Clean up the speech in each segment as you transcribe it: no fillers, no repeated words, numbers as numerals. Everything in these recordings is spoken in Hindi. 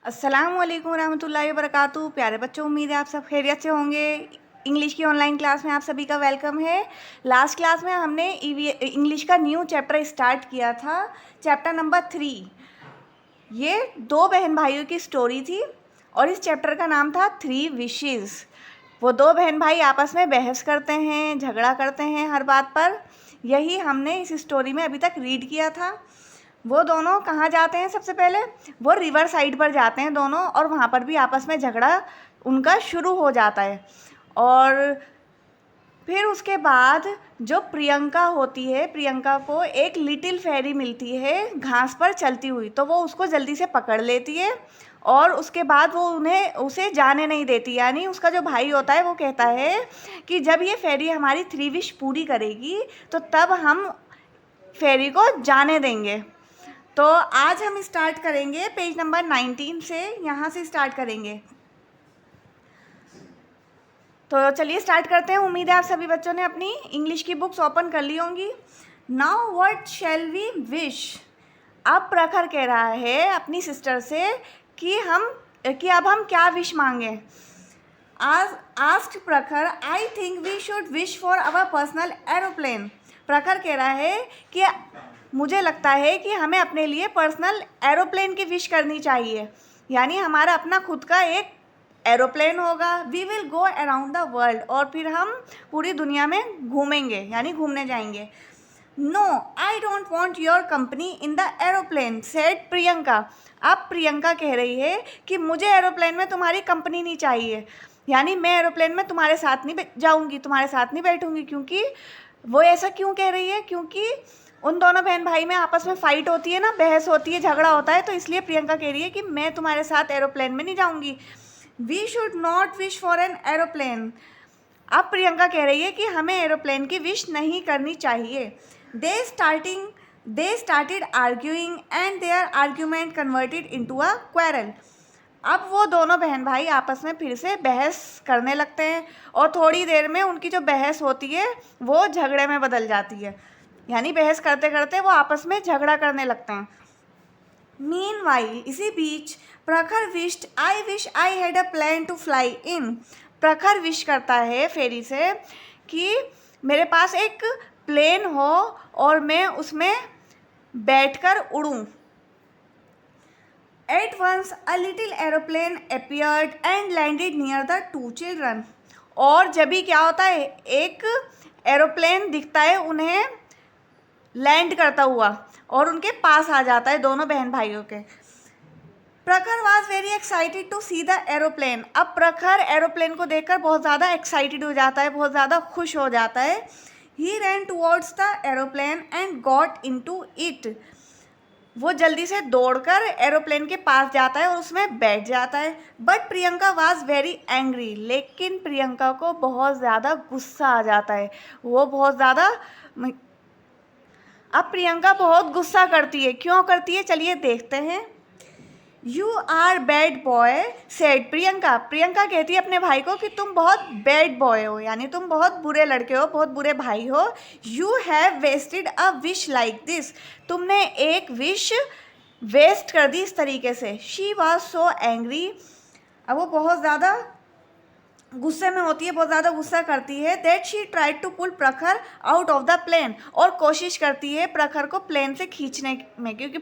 अस्सलाम वालेकुम रहमतुल्लाहि वबरकातुहू। प्यारे बच्चों, उम्मीद है आप सब खैरियत से होंगे। इंग्लिश की ऑनलाइन क्लास में आप सभी का वेलकम है। लास्ट क्लास में हमने इंग्लिश का न्यू चैप्टर स्टार्ट किया था, चैप्टर नंबर 3। ये दो बहन भाइयों की स्टोरी थी और इस चैप्टर का नाम था 3 विशेज़। वो दो बहन भाई आपस में बहस करते हैं, झगड़ा करते हैं हर बात पर। यही हमने इस स्टोरी में अभी तक रीड किया था। वो दोनों कहाँ जाते हैं? सबसे पहले वो रिवर साइड पर जाते हैं दोनों, और वहाँ पर भी आपस में झगड़ा उनका शुरू हो जाता है। और फिर उसके बाद जो प्रियंका होती है, प्रियंका को एक लिटिल फेरी मिलती है घास पर चलती हुई, तो वो उसको जल्दी से पकड़ लेती है और उसके बाद वो उसे जाने नहीं देती। यानी उसका जो भाई होता है वो कहता है कि जब ये फेरी हमारी 3 विश पूरी करेगी तो तब हम फेरी को जाने देंगे। तो आज हम स्टार्ट करेंगे पेज नंबर 19 से, यहाँ से स्टार्ट करेंगे। तो चलिए स्टार्ट करते हैं। उम्मीद है आप सभी बच्चों ने अपनी इंग्लिश की बुक्स ओपन कर ली होंगी। Now what shall we wish. अब प्रखर कह रहा है अपनी सिस्टर से कि अब हम क्या विश मांगे। Asked Prakhar, I think we should wish for our personal aeroplane. Prakhar कह रहा है कि मुझे लगता है कि हमें अपने लिए पर्सनल एरोप्लेन की विश करनी चाहिए, यानी हमारा अपना खुद का एक एरोप्लेन होगा। We will go around the world, और फिर हम पूरी दुनिया में घूमेंगे, यानी घूमने जाएंगे। No, I don't want your company in the aeroplane, said Priyanka. अब प्रियंका कह रही है कि मुझे एरोप्लेन में तुम्हारी कंपनी नहीं चाहिए, यानी मैं एरोप्लेन में तुम्हारे साथ नहीं जाऊंगी, तुम्हारे साथ नहीं बैठूंगी। क्योंकि वो ऐसा क्यों कह रही है? क्योंकि उन दोनों बहन भाई में आपस में फ़ाइट होती है ना, बहस होती है, झगड़ा होता है, तो इसलिए प्रियंका कह रही है कि मैं तुम्हारे साथ एरोप्लेन में नहीं जाऊंगी। We should not wish for an aeroplane. अब प्रियंका कह रही है कि हमें एरोप्लेन की विश नहीं करनी चाहिए। They started arguing and their argument converted into a quarrel. अब वो दोनों बहन भाई आपस में फिर से बहस करने लगते हैं, और थोड़ी देर में उनकी जो बहस होती है वो झगड़े में बदल जाती है, यानी बहस करते करते वो आपस में झगड़ा करने लगते हैं। मीनवाइल, इसी बीच Prakhar wished, I wish I had a plan to fly in. Prakhar wish करता है फेरी से कि मेरे पास एक प्लेन हो और मैं उसमें बैठकर उड़ूं। At once a little aeroplane appeared and landed near the two children. और जब भी क्या होता है, एक एरोप्लेन दिखता है उन्हें लैंड करता हुआ और उनके पास आ जाता है दोनों बहन भाइयों के। Prakhar was very excited to see the aeroplane. अब प्रखर एरोप्लेन को देखकर बहुत ज़्यादा एक्साइटेड हो जाता है, बहुत ज़्यादा खुश हो जाता है। He ran towards the aeroplane and got into it. वो जल्दी से दौड़कर एरोप्लेन के पास जाता है और उसमें बैठ जाता है। But Priyanka was very angry, लेकिन प्रियंका को बहुत ज़्यादा गुस्सा आ जाता है। वो बहुत ज़्यादा अब प्रियंका बहुत गुस्सा करती है। क्यों करती है, चलिए देखते हैं। You are bad boy, said Priyanka. Priyanka कहती है अपने भाई को कि तुम बहुत बैड बॉय हो, यानी तुम बहुत बुरे लड़के हो, बहुत बुरे भाई हो। You have wasted a wish like this. तुमने एक विश वेस्ट कर दी इस तरीके से। She was so angry. अब वो बहुत ज़्यादा गुस्से में होती है, बहुत ज़्यादा गुस्सा करती है। That she tried to pull Prakhar out of the plane. और कोशिश करती है प्रखर को प्लेन से खींचने में, क्योंकि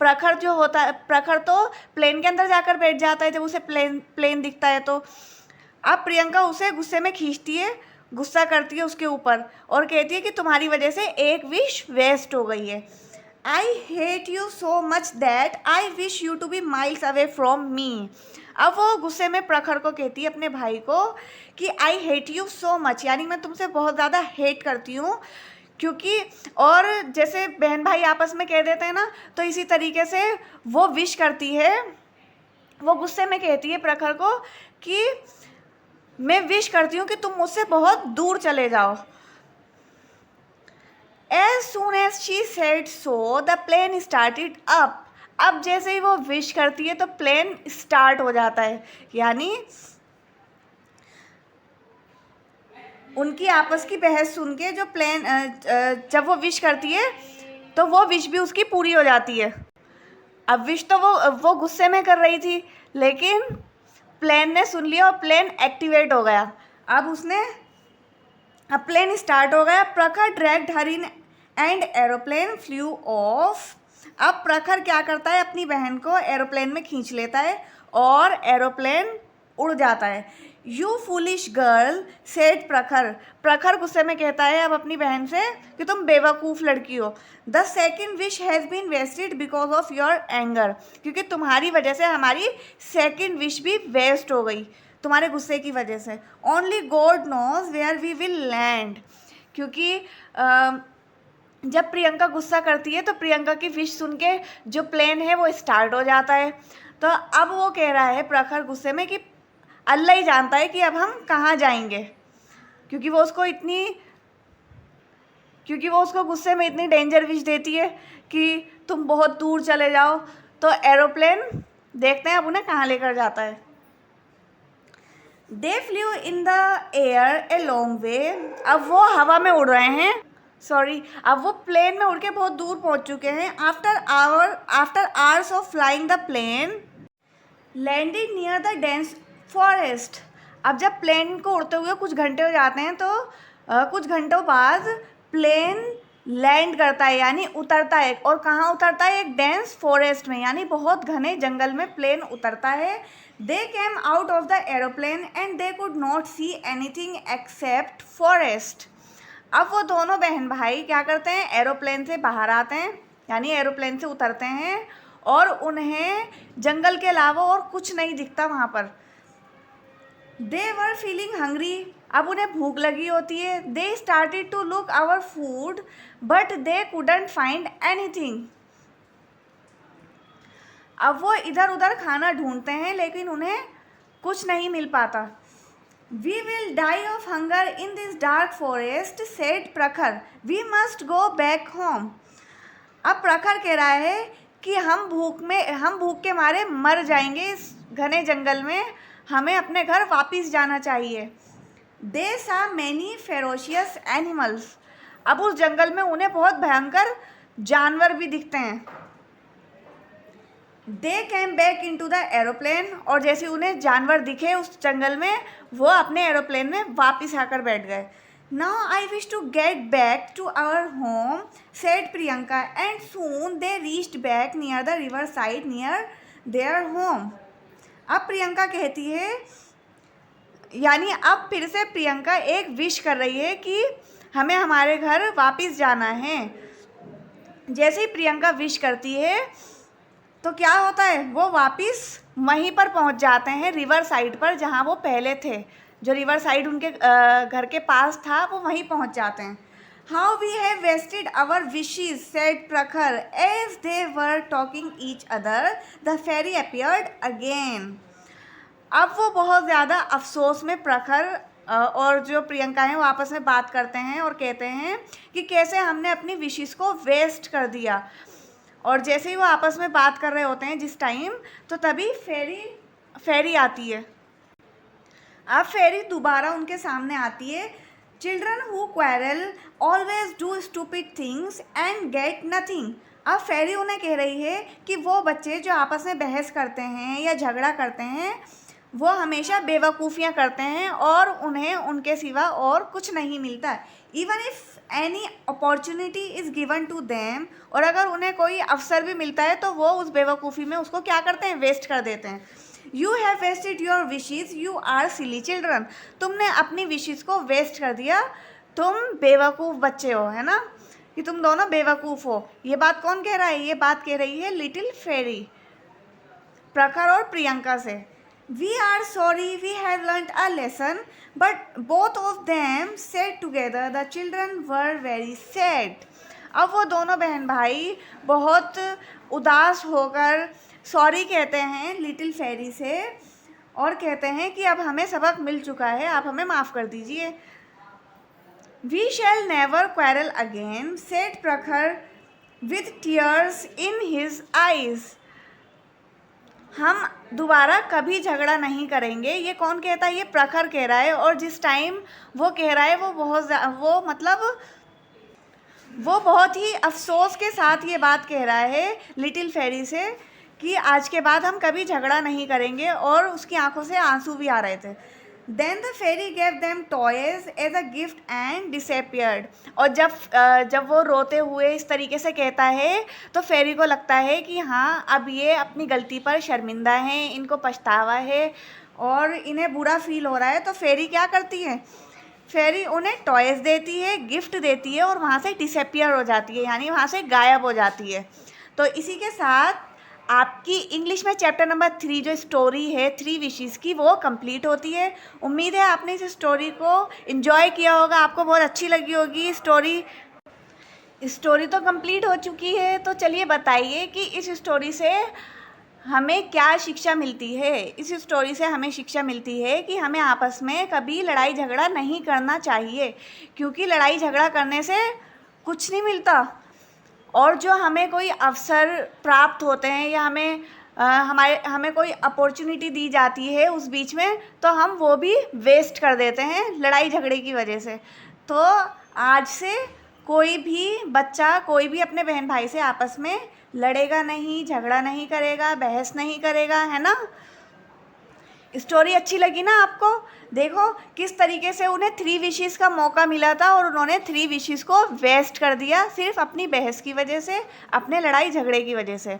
प्रखर जो होता है, प्रखर तो प्लेन के अंदर जाकर बैठ जाता है जब उसे प्लेन दिखता है। तो अब प्रियंका उसे गुस्से में खींचती है, गुस्सा करती है उसके ऊपर और कहती है कि तुम्हारी वजह से एक विश वेस्ट हो गई है। I hate you so much that I wish you to be miles away from me. अब वो गुस्से में प्रखर को कहती है अपने भाई को कि आई हेट यू सो मच, यानी मैं तुमसे बहुत ज़्यादा हेट करती हूँ। क्योंकि और जैसे बहन भाई आपस में कह देते हैं ना, तो इसी तरीके से वो विश करती है। वो गुस्से में कहती है प्रखर को कि मैं विश करती हूँ कि तुम मुझसे बहुत दूर चले जाओ। As soon as she said so, the plane started up. अब जैसे ही वो विश करती है तो प्लेन स्टार्ट हो जाता है, यानी उनकी आपस की बहस सुन के जो जब वो विश करती है तो वो विश भी उसकी पूरी हो जाती है। अब विश तो वो गुस्से में कर रही थी, लेकिन प्लेन ने सुन लिया और प्लेन एक्टिवेट हो गया। अब प्लेन स्टार्ट हो गया। प्रखर dragged her in and aeroplane flew off. अब प्रखर क्या करता है, अपनी बहन को एरोप्लेन में खींच लेता है और एरोप्लेन उड़ जाता है। यू फूलिश गर्ल सेड प्रखर। प्रखर गुस्से में कहता है अब अपनी बहन से कि तुम बेवकूफ़ लड़की हो। The second wish has been wasted because of your anger. क्योंकि तुम्हारी वजह से हमारी सेकेंड विश भी वेस्ट हो गई, तुम्हारे गुस्से की वजह से। Only God knows where we will land. क्योंकि जब प्रियंका गुस्सा करती है तो प्रियंका की विश सुन के जो प्लेन है वो स्टार्ट हो जाता है। तो अब वो कह रहा है प्रखर गुस्से में कि अल्लाह ही जानता है कि अब हम कहाँ जाएंगे, क्योंकि वो उसको गुस्से में इतनी डेंजर विश देती है कि तुम बहुत दूर चले जाओ। तो एरोप्लेन देखते हैं अब उन्हें कहाँ लेकर जाता है। दे flu in the air a long way. अब वो हवा में उड़ रहे हैं, अब वो प्लेन में उड़ के बहुत दूर पहुंच चुके हैं। After hours of flying the plane landing near the dense forest. अब जब प्लेन को उड़ते हुए कुछ घंटे हो जाते हैं तो कुछ घंटों बाद प्लेन लैंड करता है, यानी उतरता है। और कहाँ उतरता है, एक डेंस फॉरेस्ट में, यानी बहुत घने जंगल में प्लेन उतरता है। They came out of the aeroplane and they could not see anything except forest. अब वो दोनों बहन भाई क्या करते हैं, एरोप्लेन से बाहर आते हैं, यानी एरोप्लेन से उतरते हैं और उन्हें जंगल के अलावा और कुछ नहीं दिखता वहाँ पर। They were feeling hungry. अब उन्हें भूख लगी होती है। They started to look our food but they couldn't find anything. अब वो इधर उधर खाना ढूंढते हैं लेकिन उन्हें कुछ नहीं मिल पाता। We will die of hunger in this dark forest said Prakhar. We must go back home. अब प्रखर कह रहा है कि हम भूख के मारे मर जाएंगे इस घने जंगल में, हमें अपने घर वापस जाना चाहिए। दे सा मैनी फेरोशियस एनिमल्स। अब उस जंगल में उन्हें बहुत भयंकर जानवर भी दिखते हैं। They came back into the aeroplane. और जैसे उन्हें जानवर दिखे उस जंगल में, वो अपने एरोप्लेन में वापस आकर बैठ गए। Now I wish to get back to our home said Priyanka and soon they reached back near the river side near their home. अब प्रियंका कहती है, यानी अब फिर से प्रियंका एक विश कर रही है कि हमें हमारे घर वापस जाना है। जैसे ही प्रियंका विश करती है तो क्या होता है, वो वापस वहीं पर पहुंच जाते हैं, रिवर साइड पर, जहां वो पहले थे। जो रिवर साइड उनके घर के पास था वो वहीं पहुंच जाते हैं। How we have wasted our wishes said Prakhar as they were talking each other the fairy appeared again. अब वो बहुत ज़्यादा अफसोस में प्रखर और जो प्रियंका हैं वो आपस में बात करते हैं और कहते हैं कि कैसे हमने अपनी विशेस को वेस्ट कर दिया। और जैसे ही वो आपस में बात कर रहे होते हैं जिस टाइम, तो तभी फेरी आती है। अब फेरी दोबारा उनके सामने आती है। Children who quarrel always do stupid things and gate nothing. अब फेरी उन्हें कह रही है कि वो बच्चे जो आपस में बहस करते हैं या झगड़ा करते हैं वो हमेशा बेवकूफ़ियाँ करते हैं और उन्हें उनके सिवा और कुछ नहीं मिलता। Even if any opportunity is given to them. और अगर उन्हें कोई अवसर भी मिलता है तो वो उस बेवकूफ़ी में उसको क्या करते हैं, वेस्ट कर देते हैं। You have wasted your wishes you are silly children. तुमने अपनी विशेज़ को वेस्ट कर दिया, तुम बेवकूफ़ बच्चे हो, है ना, कि तुम दोनों बेवकूफ़ हो। ये बात कौन कह रहा है, ये बात कह रही है लिटिल फेरी, प्रखर और प्रियंका से। We are sorry we have learnt a lesson, but both of them said together the children were very sad. अब वो दोनों बहन भाई बहुत उदास होकर सॉरी कहते हैं लिटिल फेरी से और कहते हैं कि अब हमें सबक मिल चुका है, आप हमें माफ़ कर दीजिए। We shall never quarrel again, said प्रखर with tears in his eyes. हम दोबारा कभी झगड़ा नहीं करेंगे। ये कौन कहता है, ये प्रखर कह रहा है। और जिस टाइम वो कह रहा है वो बहुत ही अफसोस के साथ ये बात कह रहा है लिटिल फेरी से कि आज के बाद हम कभी झगड़ा नहीं करेंगे, और उसकी आंखों से आंसू भी आ रहे थे। Then the fairy gave them toys as a gift and disappeared. और जब वो रोते हुए इस तरीके से कहता है तो फेरी को लगता है कि हाँ, अब ये अपनी गलती पर शर्मिंदा हैं, इनको पछतावा है और इन्हें बुरा फील हो रहा है। तो फेरी क्या करती है, फेरी उन्हें टॉयज़ देती है, गिफ्ट देती है और वहाँ से डिसअपियर हो जाती है, यानी वहाँ से गायब हो जाती है। तो इसी के साथ आपकी इंग्लिश में चैप्टर नंबर 3 जो स्टोरी है 3 विशेस की, वो कंप्लीट होती है। उम्मीद है आपने इस स्टोरी को एंजॉय किया होगा, आपको बहुत अच्छी लगी होगी स्टोरी तो कंप्लीट हो चुकी है। तो चलिए बताइए कि इस स्टोरी से हमें क्या शिक्षा मिलती है। इस स्टोरी से हमें शिक्षा मिलती है कि हमें आपस में कभी लड़ाई झगड़ा नहीं करना चाहिए, क्योंकि लड़ाई झगड़ा करने से कुछ नहीं मिलता। और जो हमें कोई अवसर प्राप्त होते हैं या हमें कोई अपॉर्चुनिटी दी जाती है उस बीच में, तो हम वो भी वेस्ट कर देते हैं लड़ाई झगड़े की वजह से। तो आज से कोई भी बच्चा, कोई भी अपने बहन भाई से आपस में लड़ेगा नहीं, झगड़ा नहीं करेगा, बहस नहीं करेगा, है ना। स्टोरी अच्छी लगी ना आपको? देखो किस तरीके से उन्हें 3 विशेस का मौका मिला था और उन्होंने 3 विशेस को वेस्ट कर दिया सिर्फ अपनी बहस की वजह से, अपने लड़ाई झगड़े की वजह से।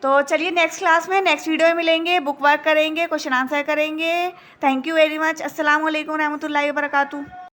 तो चलिए नेक्स्ट क्लास में, नेक्स्ट वीडियो में मिलेंगे, बुक वर्क करेंगे, क्वेश्चन आंसर करेंगे। Thank you very much. अस्सलाम वालेकुम रहमतुल्लाहि व बरकातहू।